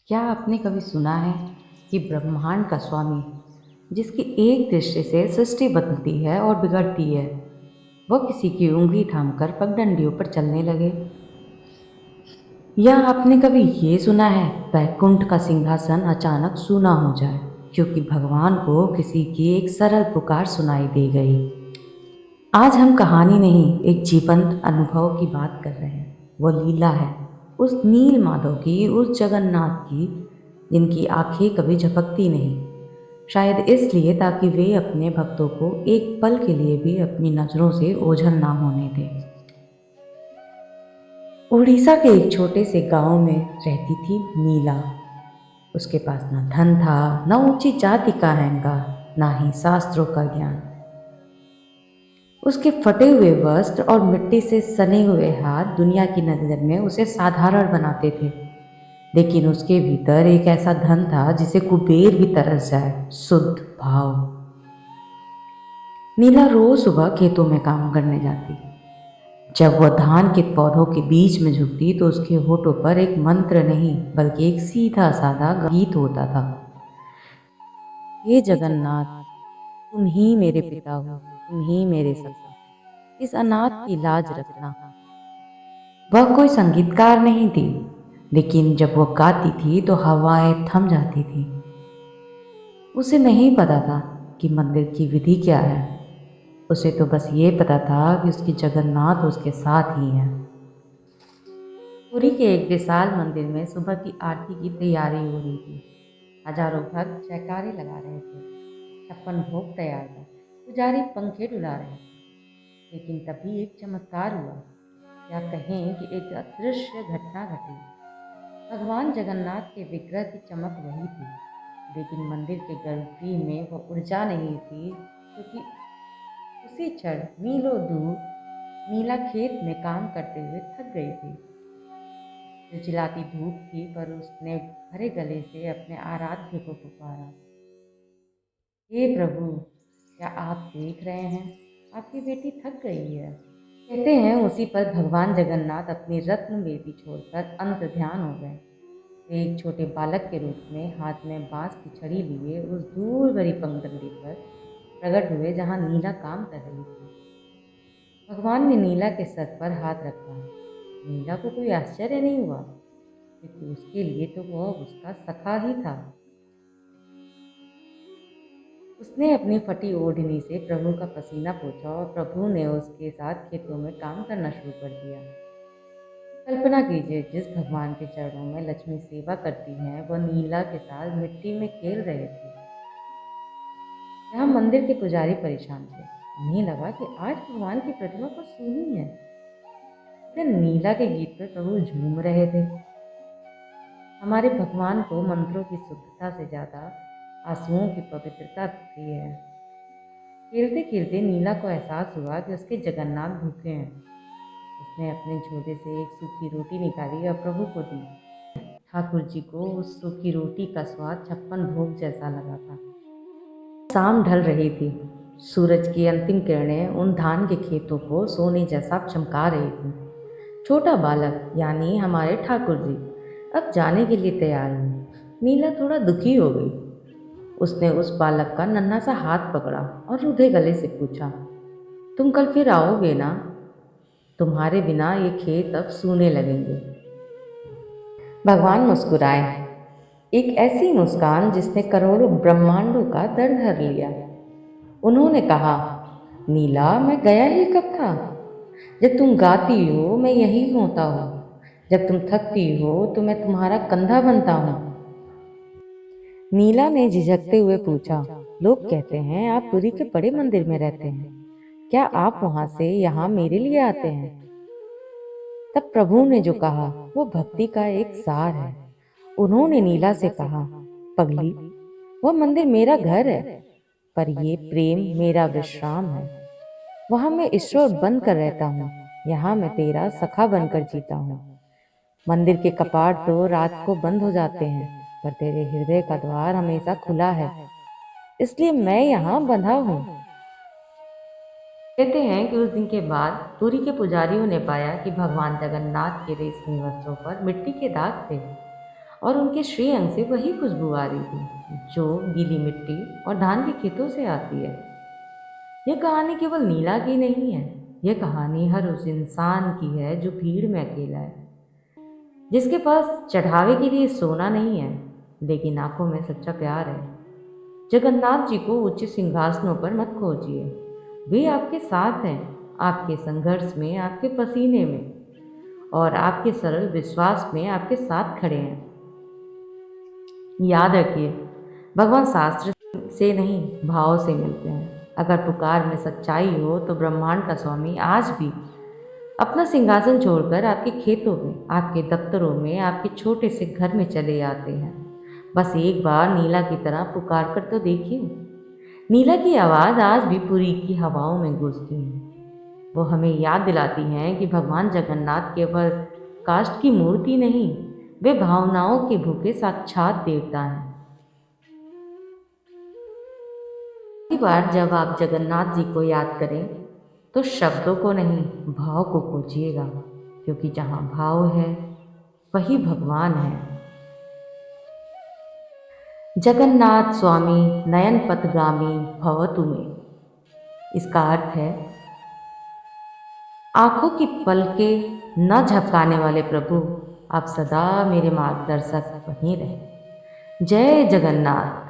क्या आपने कभी सुना है कि ब्रह्मांड का स्वामी जिसकी एक दृष्टि से सृष्टि बदलती है और बिगड़ती है, वह किसी की उंगली थामकर पगडंडियों पर चलने लगे? या आपने कभी ये सुना है वैकुंठ का सिंहासन अचानक सूना हो जाए क्योंकि भगवान को किसी की एक सरल पुकार सुनाई दे गई? आज हम कहानी नहीं, एक जीवंत अनुभव की बात कर रहे हैं। वो लीला है उस नील माधव की, उस जगन्नाथ की जिनकी आंखें कभी झपकती नहीं, शायद इसलिए ताकि वे अपने भक्तों को एक पल के लिए भी अपनी नजरों से ओझल ना होने दें। उड़ीसा के एक छोटे से गांव में रहती थी नीला। उसके पास ना धन था, न ऊंची जाति का अहंकार, ना ही शास्त्रों का ज्ञान। उसके फटे हुए वस्त्र और मिट्टी से सने हुए हाथ दुनिया की नज़र में उसे साधारण बनाते थे। लेकिन उसके भीतर एक ऐसा धन था जिसे कुबेर भी तरस जाए, शुद्ध भाव। नीला रोज सुबह खेतों में काम करने जाती। जब वह धान के पौधों के बीच में झुकती तो उसके होठों पर एक मंत्र नहीं बल्कि एक सीधा साधा गीत होता था। हे जगन्नाथ, तुम ही मेरे पिता हो, तुम ही मेरे सखा, इस अनाथ की लाज रखना। वह कोई संगीतकार नहीं थी, लेकिन जब वह गाती थी तो हवाएं थम जाती थी। उसे नहीं पता था कि मंदिर की विधि क्या है। उसे तो बस ये पता था कि उसकी जगन्नाथ उसके साथ ही है। पुरी के एक विशाल मंदिर में सुबह की आरती की तैयारी हो रही थी। हजारों भक्त जयकारे लगा रहे थे। 56 भोग तैयार था। पुजारी पंखे डुला रहे थे। लेकिन तभी एक चमत्कार हुआ, या कहें कि एक अदृश्य घटना घटी। भगवान जगन्नाथ के विग्रह की चमक वही थी, लेकिन मंदिर के गर्भगृह में वो ऊर्जा नहीं थी, क्योंकि उसी क्षण मीलों दूर नीला खेत में काम करते हुए थक गई थी। चिलचिलाती धूप थी, पर उसने भरे गले से अपने आराध्य को पुकारा, हे प्रभु, क्या आप देख रहे हैं? आपकी बेटी थक गई है। कहते हैं उसी पर भगवान जगन्नाथ अपनी रत्न बेटी छोड़कर अंत ध्यान हो गए। वे एक छोटे बालक के रूप में हाथ में बांस की छड़ी लिए उस दूर भरी पगडंडी पर प्रकट हुए जहां नीला काम कर रही थी। भगवान ने नीला के सर पर हाथ रखा। नीला को कोई आश्चर्य नहीं हुआ, क्योंकि उसके लिए तो वह उसका सखा ही था। उसने अपनी फटी ओढ़नी से प्रभु का पसीना पोंछा और प्रभु ने उसके साथ खेतों में काम करना शुरू कर दिया। कल्पना कीजिए, जिस भगवान के चरणों में लक्ष्मी सेवा करती हैं, वह नीला के साथ मिट्टी में खेल रहे थे। यहाँ मंदिर के पुजारी परेशान थे। उन्हें लगा कि आज भगवान की प्रतिमा को सुनी है। इधर नीला के गीत पर प्रभु झूम रहे थे। हमारे भगवान को मंत्रों की शुद्धता से ज्यादा आंसुओं की पवित्रता प्रिय है। खेलते खेलते नीला को एहसास हुआ कि उसके जगन्नाथ भूखे हैं। उसने अपने झोले से एक सूखी रोटी निकाली और प्रभु को दी। ठाकुर जी को उस सूखी रोटी का स्वाद 56 भोग जैसा लगा था। शाम ढल रही थी। सूरज की अंतिम किरणें उन धान के खेतों को सोने जैसा चमका रही थी। छोटा बालक यानी हमारे ठाकुर जी अब जाने के लिए तैयार हुए। नीला थोड़ा दुखी हो गई। उसने उस बालक का नन्हा सा हाथ पकड़ा और रूधे गले से पूछा, तुम कल फिर आओगे ना? तुम्हारे बिना ये खेत अब सूने लगेंगे। भगवान मुस्कुराए, एक ऐसी मुस्कान जिसने करोड़ों ब्रह्मांडों का दर्द हर लिया। उन्होंने कहा, नीला, मैं गया ही कब था? जब तुम गाती हो मैं यही होता हूँ। जब तुम थकती हो तो मैं तुम्हारा कंधा बनता हूँ। नीला ने झिझकते हुए पूछा, लोग कहते हैं आप पुरी के बड़े मंदिर में रहते हैं, क्या आप वहां से यहाँ मेरे लिए आते हैं? तब प्रभु ने जो कहा वो भक्ति का एक सार है। उन्होंने नीला से कहा, पगली, वह मंदिर मेरा घर है, पर ये प्रेम मेरा विश्राम है। वहां मैं ईश्वर बनकर रहता हूँ, यहाँ मैं तेरा सखा बनकर जीता हूँ। मंदिर के कपाट तो रात को बंद हो जाते हैं, पर तेरे हृदय का द्वार हमेशा खुला है, इसलिए मैं यहाँ बंधा हूँ। कहते हैं कि उस दिन के बाद पुरी के पुजारियों ने पाया कि भगवान जगन्नाथ के रेशमी वस्त्रों पर मिट्टी के दाग थे, और उनके श्रीअंग से वही खुशबू आ रही थी जो गीली मिट्टी और धान के खेतों से आती है। यह कहानी केवल नीला की नहीं है, यह कहानी हर उस इंसान की है जो भीड़ में अकेला है, जिसके पास चढ़ावे के लिए सोना नहीं है लेकिन आंखों में सच्चा प्यार है। जगन्नाथ जी को उच्च सिंहासनों पर मत खोजिए, वे आपके साथ हैं, आपके संघर्ष में, आपके पसीने में और आपके सरल विश्वास में आपके साथ खड़े हैं। याद रखिए, भगवान शास्त्र से नहीं भाव से मिलते हैं। अगर पुकार में सच्चाई हो तो ब्रह्मांड का स्वामी आज भी अपना सिंहासन छोड़कर आपके खेतों में, आपके दफ्तरों में, आपके छोटे से घर में चले आते हैं। बस एक बार नीला की तरह पुकार कर तो देखिए। नीला की आवाज़ आज भी पुरी की हवाओं में गूंजती है। वो हमें याद दिलाती हैं कि भगवान जगन्नाथ केवल काष्ठ की मूर्ति नहीं, वे भावनाओं के भूखे साक्षात देवता हैं। अगली बार जब आप जगन्नाथ जी को याद करें तो शब्दों को नहीं, भाव को खोजिएगा, क्योंकि जहाँ भाव है वही भगवान है। जगन्नाथ स्वामी नयन पथगामी भवतु में, इसका अर्थ है आंखों की पलकें न झपकाने वाले प्रभु, आप सदा मेरे मार्गदर्शक बने रहे। जय जगन्नाथ।